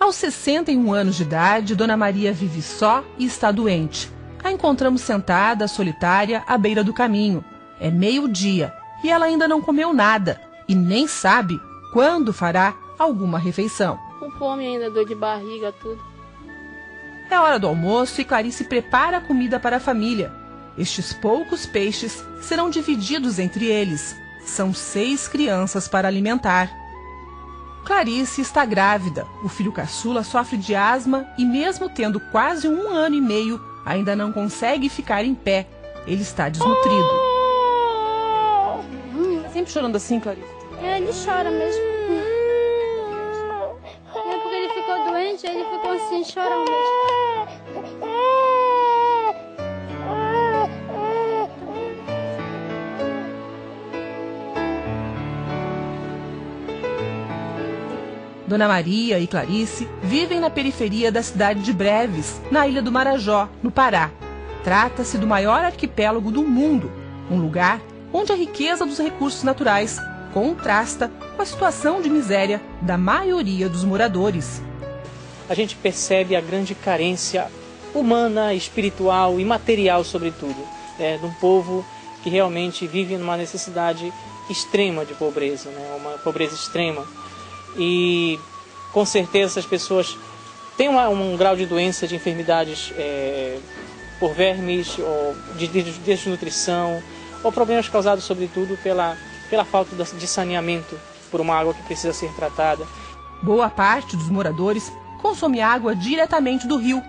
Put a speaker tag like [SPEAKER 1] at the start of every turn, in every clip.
[SPEAKER 1] Aos 61 anos de idade, Dona Maria vive só e está doente. A encontramos sentada, solitária, à beira do caminho. É meio-dia e ela ainda não comeu nada e nem sabe quando fará alguma refeição.
[SPEAKER 2] Com fome ainda, dor de barriga, tudo.
[SPEAKER 1] É hora do almoço e Clarice prepara a comida para a família. Estes poucos peixes serão divididos entre eles. São 6 crianças para alimentar. Clarice está grávida. O filho caçula sofre de asma e, mesmo tendo quase 1 ano e meio, ainda não consegue ficar em pé. Ele está desnutrido. Tá sempre chorando assim, Clarice?
[SPEAKER 3] Ele chora mesmo. É porque ele ficou doente, ele ficou assim, chorando mesmo.
[SPEAKER 1] Dona Maria e Clarice vivem na periferia da cidade de Breves, na ilha do Marajó, no Pará. Trata-se do maior arquipélago do mundo, um lugar onde a riqueza dos recursos naturais contrasta com a situação de miséria da maioria dos moradores.
[SPEAKER 4] A gente percebe a grande carência humana, espiritual e material, sobretudo, de um povo que realmente vive numa necessidade extrema de pobreza, uma pobreza extrema. E com certeza as pessoas têm um grau de doença, de enfermidades por vermes, ou de desnutrição, ou problemas causados sobretudo pela falta de saneamento, por uma água que precisa ser tratada.
[SPEAKER 1] Boa parte dos moradores consome água diretamente do rio.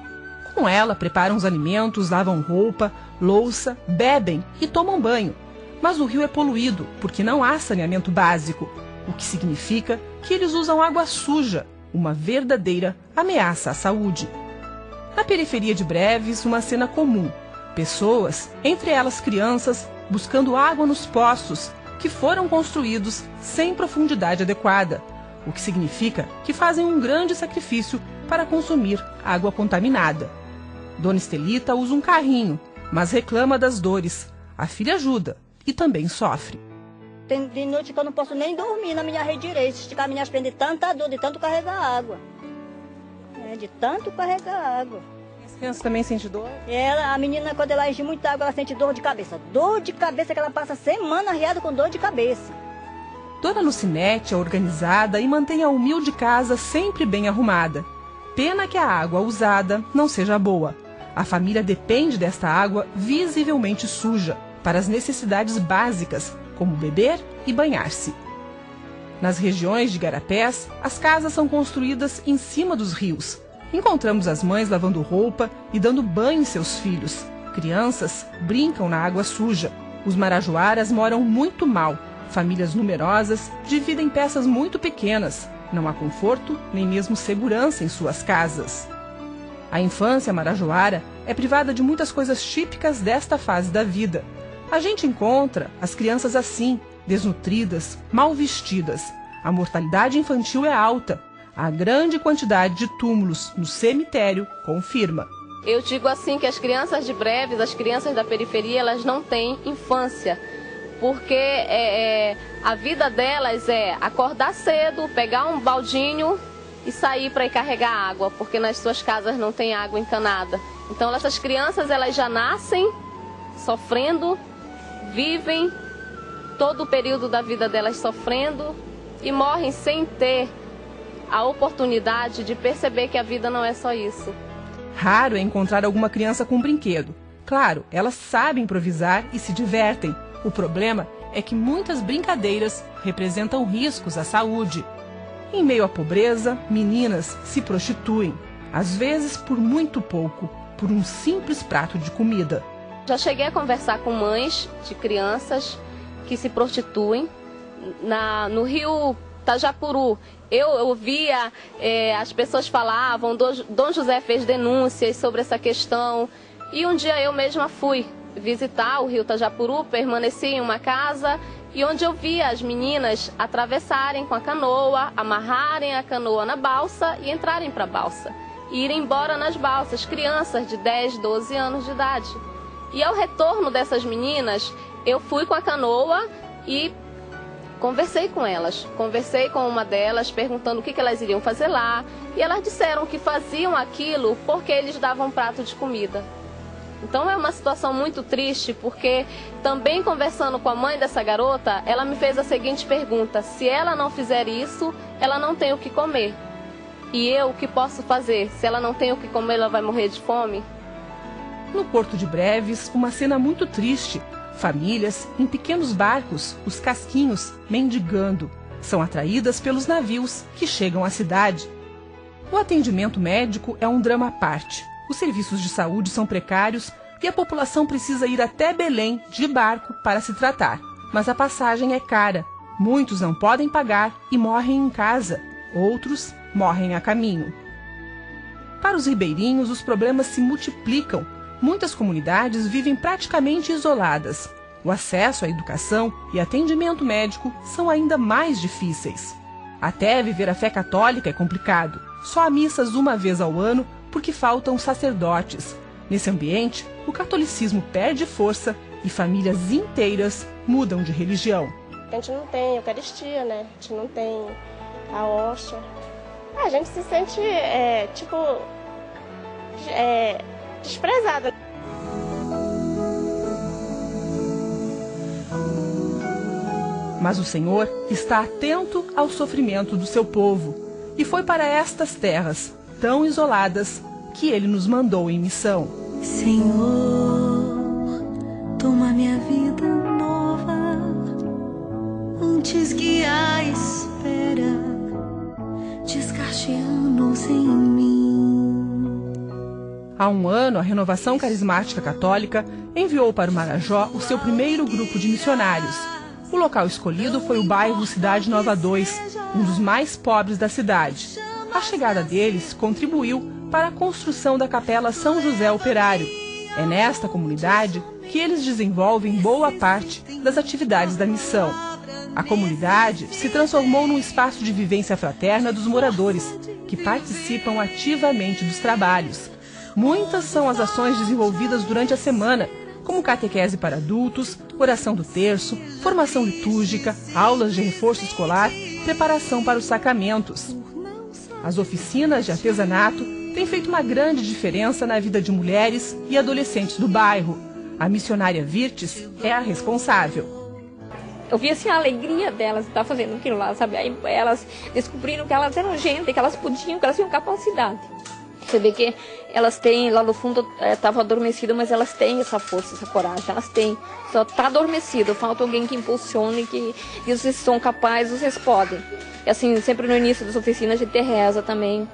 [SPEAKER 1] Com ela preparam os alimentos, lavam roupa, louça, bebem e tomam banho. Mas o rio é poluído porque não há saneamento básico, o que significa que eles usam água suja, uma verdadeira ameaça à saúde. Na periferia de Breves, uma cena comum. Pessoas, entre elas crianças, buscando água nos poços, que foram construídos sem profundidade adequada, o que significa que fazem um grande sacrifício para consumir água contaminada. Dona Estelita usa um carrinho, mas reclama das dores. A filha ajuda e também sofre.
[SPEAKER 5] Tem de noite que eu não posso nem dormir na minha rede direita, esticar minhas pernas de tanta dor, de tanto carregar água. De tanto carregar água.
[SPEAKER 1] As crianças também sentem dor?
[SPEAKER 5] A menina, quando ela enche muita água, ela sente dor de cabeça. Dor de cabeça que ela passa semana arriada com dor de cabeça.
[SPEAKER 1] Dona Lucinete é organizada e mantém a humilde casa sempre bem arrumada. Pena que a água usada não seja boa. A família depende desta água visivelmente suja para as necessidades básicas, como beber e banhar-se. Nas regiões de igarapés, as casas são construídas em cima dos rios. Encontramos as mães lavando roupa e dando banho em seus filhos. Crianças brincam na água suja. Os marajoaras moram muito mal. Famílias numerosas dividem peças muito pequenas. Não há conforto nem mesmo segurança em suas casas. A infância marajoara é privada de muitas coisas típicas desta fase da vida. A gente encontra as crianças assim, desnutridas, mal vestidas. A mortalidade infantil é alta. A grande quantidade de túmulos no cemitério confirma.
[SPEAKER 2] Eu digo assim que as crianças de Breves, as crianças da periferia, elas não têm infância. Porque a vida delas é acordar cedo, pegar um baldinho e sair para ir carregar água, porque nas suas casas não tem água encanada. Então essas crianças elas já nascem sofrendo, vivem todo o período da vida delas sofrendo e morrem sem ter a oportunidade de perceber que a vida não é só isso.
[SPEAKER 1] Raro é encontrar alguma criança com brinquedo. Claro, elas sabem improvisar e se divertem. O problema é que muitas brincadeiras representam riscos à saúde. Em meio à pobreza, meninas se prostituem, às vezes por muito pouco, por um simples prato de comida.
[SPEAKER 2] Já cheguei a conversar com mães de crianças que se prostituem. No rio Tajapuru, eu ouvia, as pessoas falavam, Dom José fez denúncias sobre essa questão. E um dia eu mesma fui visitar o rio Tajapuru, permaneci em uma casa e onde eu via as meninas atravessarem com a canoa, amarrarem a canoa na balsa e entrarem para a balsa. E irem embora nas balsas, crianças de 10, 12 anos de idade. E ao retorno dessas meninas, eu fui com a canoa e conversei com elas. Conversei com uma delas, perguntando o que elas iriam fazer lá. E elas disseram que faziam aquilo porque eles davam um prato de comida. Então é uma situação muito triste, porque também conversando com a mãe dessa garota, ela me fez a seguinte pergunta: se ela não fizer isso, ela não tem o que comer. E eu, o que posso fazer? Se ela não tem o que comer, ela vai morrer de fome?
[SPEAKER 1] No Porto de Breves, uma cena muito triste. Famílias, em pequenos barcos, os casquinhos, mendigando, são atraídas pelos navios que chegam à cidade. O atendimento médico é um drama à parte. Os serviços de saúde são precários e a população precisa ir até Belém de barco para se tratar. Mas a passagem é cara. Muitos não podem pagar e morrem em casa. Outros morrem a caminho. Para os ribeirinhos, os problemas se multiplicam. Muitas comunidades vivem praticamente isoladas. O acesso à educação e atendimento médico são ainda mais difíceis. Até viver a fé católica é complicado. Só há missas uma vez ao ano porque faltam sacerdotes. Nesse ambiente, o catolicismo perde força e famílias inteiras mudam de religião.
[SPEAKER 6] A gente não tem Eucaristia, né? A gente não tem a hóstia. A gente se sente, desprezada.
[SPEAKER 1] Mas o Senhor está atento ao sofrimento do seu povo e foi para estas terras, tão isoladas, que Ele nos mandou em missão.
[SPEAKER 7] Senhor, toma minha vida nova, antes que a espera desgaste anos em mim.
[SPEAKER 1] Há um ano, a Renovação Carismática Católica enviou para o Marajó o seu primeiro grupo de missionários. O local escolhido foi o bairro Cidade Nova 2, um dos mais pobres da cidade. A chegada deles contribuiu para a construção da Capela São José Operário. É nesta comunidade que eles desenvolvem boa parte das atividades da missão. A comunidade se transformou num espaço de vivência fraterna dos moradores, que participam ativamente dos trabalhos. Muitas são as ações desenvolvidas durante a semana, como catequese para adultos, oração do terço, formação litúrgica, aulas de reforço escolar, preparação para os sacramentos. As oficinas de artesanato têm feito uma grande diferença na vida de mulheres e adolescentes do bairro. A missionária Virtes é a responsável.
[SPEAKER 8] Eu vi assim a alegria delas de estar fazendo aquilo lá, sabe? Aí elas descobriram que elas eram gente, que elas podiam, que elas tinham capacidade. Você vê que elas têm, lá no fundo estava adormecida, mas elas têm essa força, essa coragem, elas têm. Só está adormecido, falta alguém que impulsione, que diz: vocês são capazes, vocês podem. E assim, sempre no início das oficinas a gente reza também.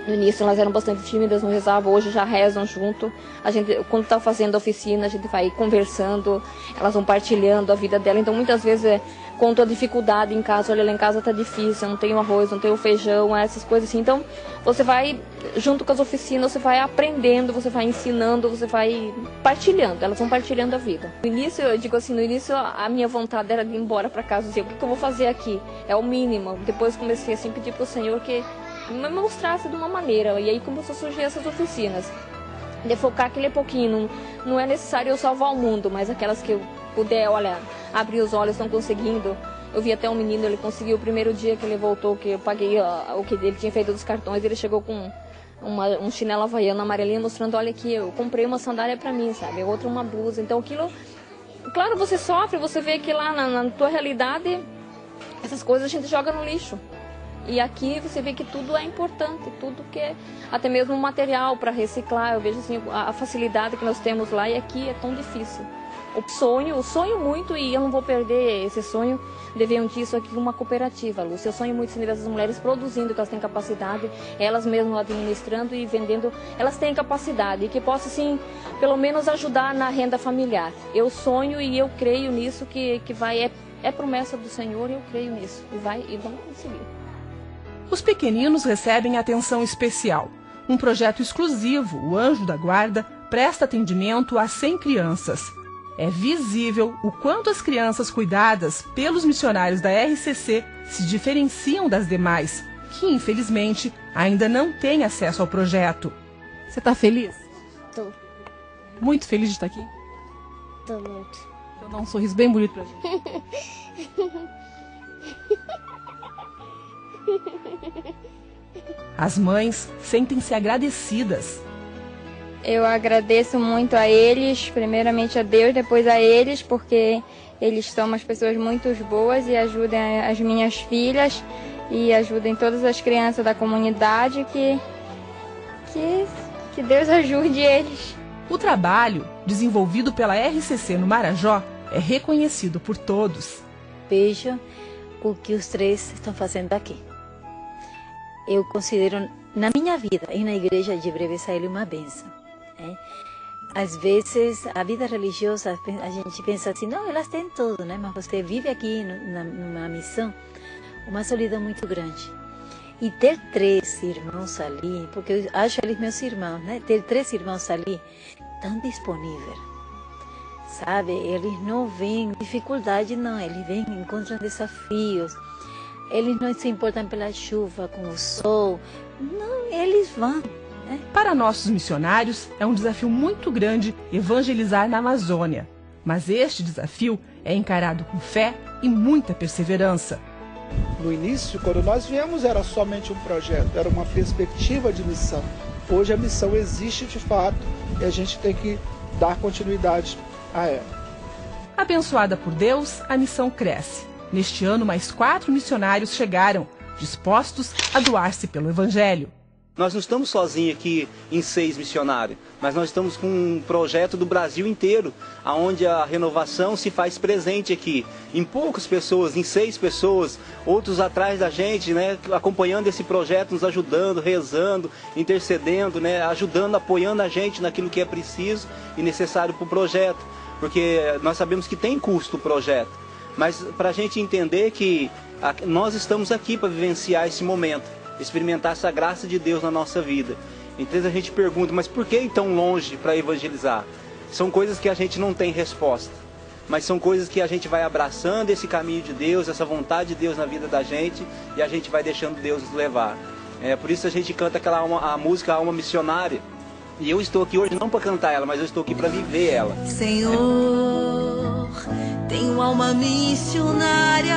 [SPEAKER 8] No início elas eram bastante tímidas, não rezavam, hoje já rezam junto. A gente, quando está fazendo a oficina, a gente vai conversando, elas vão partilhando a vida dela. Então muitas vezes conto a dificuldade em casa: olha, lá em casa está difícil, não tenho arroz, não tenho feijão, essas coisas assim. Então você vai, junto com as oficinas, você vai aprendendo, você vai ensinando, você vai partilhando, elas vão partilhando a vida. No início, eu digo assim, no início a minha vontade era de ir embora para casa, dizer: o que eu vou fazer aqui? É o mínimo. Depois comecei assim a pedir para o Senhor que me mostrasse de uma maneira, e aí começou a surgir essas oficinas, de focar aquele pouquinho. Não é necessário eu salvar o mundo, mas aquelas que eu puder, olha, abrir os olhos, estão conseguindo. Eu vi até um menino, ele conseguiu o primeiro dia que ele voltou, que eu paguei o que ele tinha feito dos cartões, ele chegou com um chinelo havaiano amarelinho, mostrando: olha aqui, eu comprei uma sandália pra mim, sabe, outra uma blusa. Então aquilo, claro, você sofre, você vê que lá na tua realidade, essas coisas a gente joga no lixo. E aqui você vê que tudo é importante, tudo que é, até mesmo o material para reciclar. Eu vejo assim a facilidade que nós temos lá, e aqui é tão difícil. O sonho muito, e eu não vou perder esse sonho de ver um dia isso aqui uma cooperativa, Lúcia. Eu sonho muito em ver essas mulheres produzindo, que elas têm capacidade, elas mesmas administrando e vendendo, elas têm capacidade, e que possa, assim, pelo menos ajudar na renda familiar. Eu sonho e eu creio nisso, que vai, é promessa do Senhor, e eu creio nisso, e vamos conseguir.
[SPEAKER 1] Os pequeninos recebem atenção especial. Um projeto exclusivo, o Anjo da Guarda, presta atendimento a 100 crianças. É visível o quanto as crianças cuidadas pelos missionários da RCC se diferenciam das demais, que infelizmente ainda não têm acesso ao projeto. Você está feliz?
[SPEAKER 6] Tô.
[SPEAKER 1] Muito feliz de estar aqui?
[SPEAKER 6] Tô muito.
[SPEAKER 1] Vou dar um sorriso bem bonito pra gente. As mães sentem-se agradecidas.
[SPEAKER 9] Eu agradeço muito a eles, primeiramente a Deus, depois a eles, porque eles são umas pessoas muito boas e ajudam as minhas filhas e ajudam todas as crianças da comunidade, que Deus ajude eles.
[SPEAKER 1] O trabalho desenvolvido pela RCC no Marajó é reconhecido por todos.
[SPEAKER 10] Vejo o que os três estão fazendo aqui. Eu considero na minha vida e na igreja de Brevesaíli uma bênção. Às vezes a vida religiosa a gente pensa assim, não, elas têm tudo, né? Mas você vive aqui numa missão, uma solidão muito grande. E ter 3 irmãos ali, porque eu acho eles meus irmãos, né? Ter 3 irmãos ali tão disponíveis, sabe? Eles não veem dificuldade, não. Eles vêm, encontram desafios. Eles não se importam pela chuva, com o sol. Não, eles vão.
[SPEAKER 1] Para nossos missionários, é um desafio muito grande evangelizar na Amazônia. Mas este desafio é encarado com fé e muita perseverança.
[SPEAKER 11] No início, quando nós viemos, era somente um projeto, era uma perspectiva de missão. Hoje a missão existe de fato e a gente tem que dar continuidade a ela.
[SPEAKER 1] Abençoada por Deus, a missão cresce. Neste ano, mais 4 missionários chegaram, dispostos a doar-se pelo Evangelho.
[SPEAKER 12] Nós não estamos sozinhos aqui em 6 missionários, mas nós estamos com um projeto do Brasil inteiro, onde a renovação se faz presente aqui. Em poucas pessoas, em 6 pessoas, outros atrás da gente, né, acompanhando esse projeto, nos ajudando, rezando, intercedendo, né, ajudando, apoiando a gente naquilo que é preciso e necessário para o projeto. Porque nós sabemos que tem custo o projeto, mas para a gente entender que nós estamos aqui para vivenciar esse momento, experimentar essa graça de Deus na nossa vida. Então a gente pergunta, mas por que ir tão longe para evangelizar? São coisas que a gente não tem resposta, mas são coisas que a gente vai abraçando esse caminho de Deus, essa vontade de Deus na vida da gente, e a gente vai deixando Deus nos levar. Por isso a gente canta a música Alma Missionária, e eu estou aqui hoje não para cantar ela, mas eu estou aqui para viver ela.
[SPEAKER 7] Senhor, tenho alma missionária,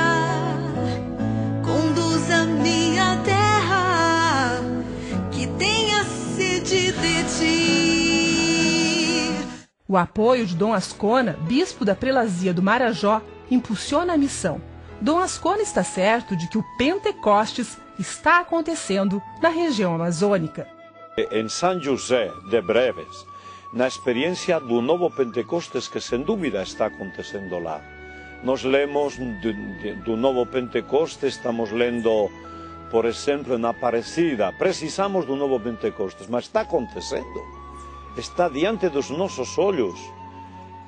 [SPEAKER 7] conduz a minha terra, que tenha sede de ti.
[SPEAKER 1] O apoio de Dom Ascona, bispo da prelazia do Marajó, impulsiona a missão. Dom Ascona está certo de que o Pentecostes está acontecendo na região amazônica.
[SPEAKER 13] Em São José de Breves, na experiência do novo Pentecostes, que sem dúvida está acontecendo lá. Nós lemos do novo Pentecostes, estamos lendo, por exemplo, na Aparecida. Precisamos do novo Pentecostes, mas está acontecendo. Está diante dos nossos olhos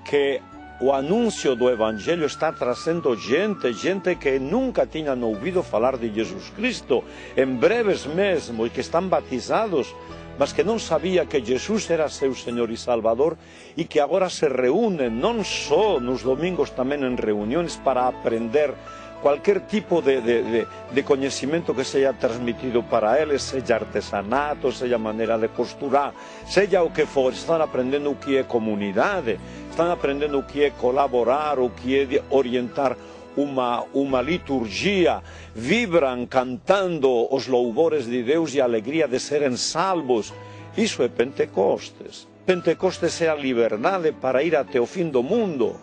[SPEAKER 13] que o anúncio do Evangelho está trazendo gente que nunca tinha ouvido falar de Jesus Cristo, em breves mesmo, e que estão batizados, mas que não sabia que Jesus era seu Senhor e Salvador, e que agora se reúnem, não só nos domingos, também em reuniões, para aprender qualquer tipo de conhecimento que seja transmitido para eles, seja artesanato, seja maneira de costurar, seja o que for. Estão aprendendo o que é comunidade, estão aprendendo o que é colaborar, o que é de orientar uma liturgia, vibram cantando os louvores de Deus e a alegria de serem salvos. Isso é Pentecostes. Pentecostes é a liberdade para ir até o fim do mundo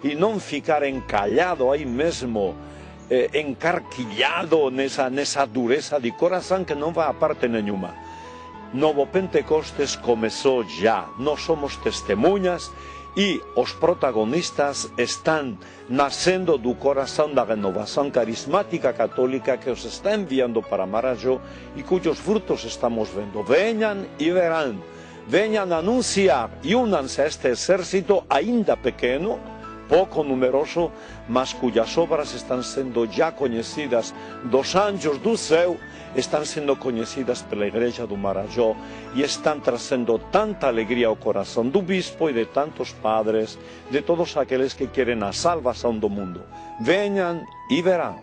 [SPEAKER 13] e não ficar encalhado aí mesmo, encarquilhado nessa dureza de coração que não vai a parte nenhuma. Novo Pentecostes começou já. Nós somos testemunhas e os protagonistas estão nascendo do coração da renovação carismática católica que os está enviando para Marajó e cujos frutos estamos vendo. Venham e verão. Venham anunciar e unam-se a este exército ainda pequeno, pouco numeroso, mas cujas obras estão sendo já conhecidas dos anjos do céu, estão sendo conhecidas pela Igreja do Marajó e estão trazendo tanta alegria ao coração do bispo e de tantos padres, de todos aqueles que querem a salvação do mundo. Venham e verão.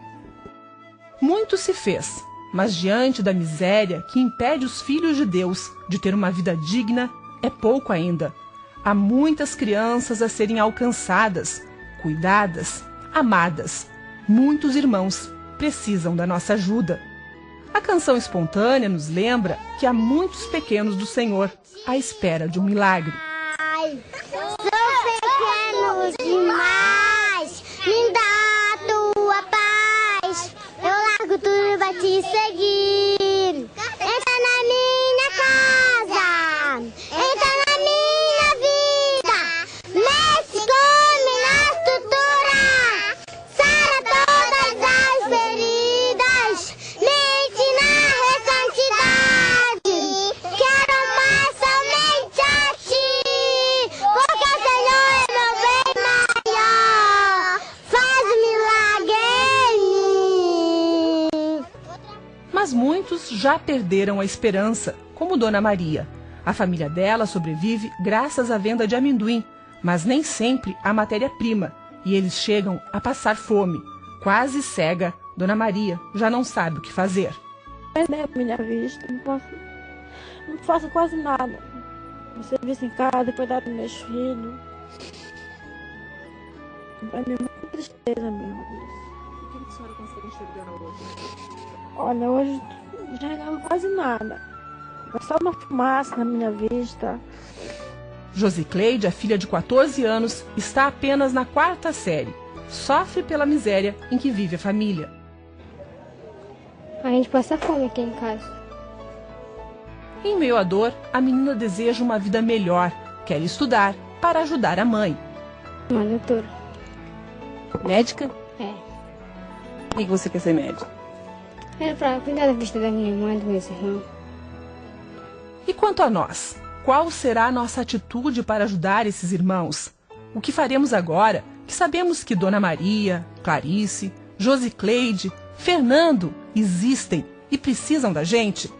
[SPEAKER 1] Muito se fez, mas diante da miséria que impede os filhos de Deus de ter uma vida digna, é pouco ainda. Há muitas crianças a serem alcançadas, cuidadas, amadas. Muitos irmãos precisam da nossa ajuda. A canção espontânea nos lembra que há muitos pequenos do Senhor à espera de um milagre.
[SPEAKER 14] Sou pequeno demais, me dá a tua paz. Eu largo tudo pra te seguir. Entra na minha casa, entra na minha vida. Mexe come na estrutura, sara todas as feridas. Me ensina a santidade. Quero mais somente a ti, porque o Senhor é meu bem maior. Faz um milagre em mim.
[SPEAKER 1] Mas muitos já perderam a esperança, como Dona Maria. A família dela sobrevive graças à venda de amendoim, mas nem sempre há matéria-prima, e eles chegam a passar fome. Quase cega, Dona Maria já não sabe o que fazer.
[SPEAKER 15] Perder a minha vista, não faço quase nada. Serviço em casa, cuidar dos meus filhos. Para mim é muita tristeza mesmo.
[SPEAKER 1] O que a senhora consegue enxergar hoje?
[SPEAKER 15] Olha, hoje não enxergava quase nada. Só uma fumaça na minha vista.
[SPEAKER 1] Josicleide, a filha de 14 anos, está apenas na 4ª série. Sofre pela miséria em que vive a família.
[SPEAKER 3] A gente passa fome aqui em casa.
[SPEAKER 1] Em meio à dor, a menina deseja uma vida melhor. Quer estudar para ajudar a mãe.
[SPEAKER 3] Uma doutora.
[SPEAKER 1] Médica?
[SPEAKER 3] É.
[SPEAKER 1] Por que você quer ser médica?
[SPEAKER 3] Era pra cuidar da vista da minha mãe e dos meus irmãos.
[SPEAKER 1] E quanto a nós? Qual será a nossa atitude para ajudar esses irmãos? O que faremos agora que sabemos que Dona Maria, Clarice, Josicleide, Fernando existem e precisam da gente?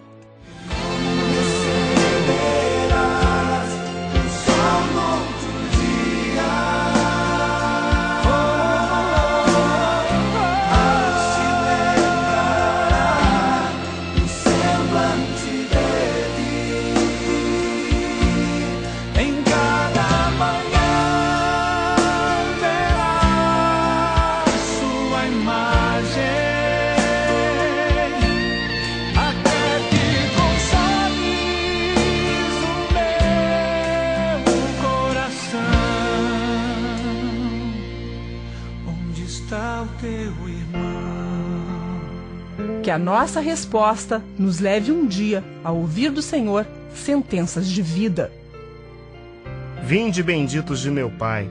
[SPEAKER 1] Que a nossa resposta nos leve um dia a ouvir do Senhor sentenças de vida.
[SPEAKER 16] Vinde, benditos de meu Pai,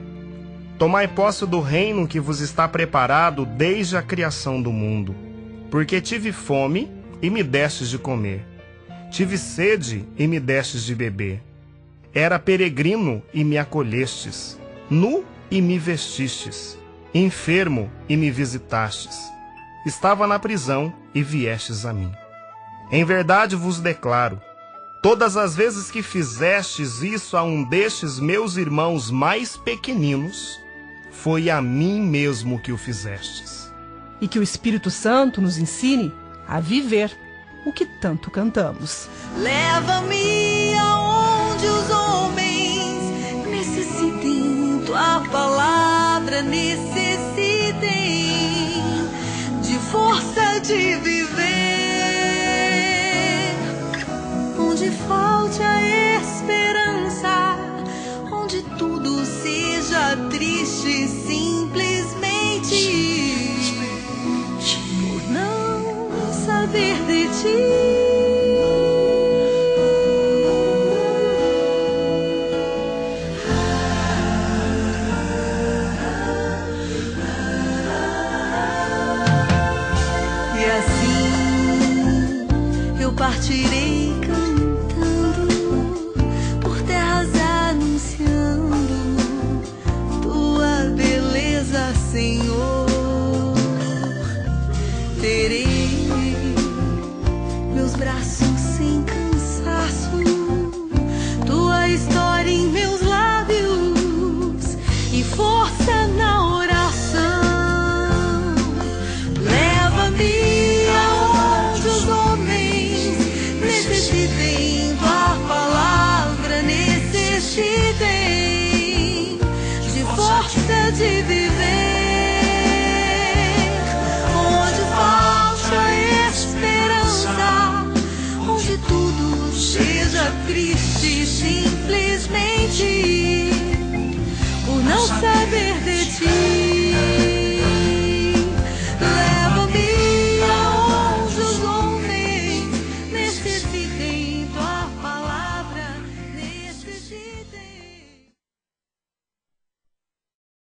[SPEAKER 16] tomai posse do reino que vos está preparado desde a criação do mundo. Porque tive fome e me destes de comer, tive sede e me destes de beber. Era peregrino e me acolhestes, nu e me vestistes, enfermo e me visitastes. Estava na prisão e viestes a mim. Em verdade vos declaro, todas as vezes que fizestes isso a um destes meus irmãos mais pequeninos, foi a mim mesmo que o fizestes.
[SPEAKER 1] E que o Espírito Santo nos ensine a viver o que tanto cantamos.
[SPEAKER 7] Leva-me aonde os homens necessitem, tua palavra necessitem de força de viver, onde falte a esperança, onde tudo seja triste simplesmente por não saber de ti. Partirei cantando por terras anunciando tua beleza, Senhor. Terei meus braços sem cansaço, tua história em meus lábios e força na oração. Leva-me aonde os homens necessitem, tua palavra necessitem de força de viver, onde falta a esperança, de tudo seja triste simplesmente por não saber de ti.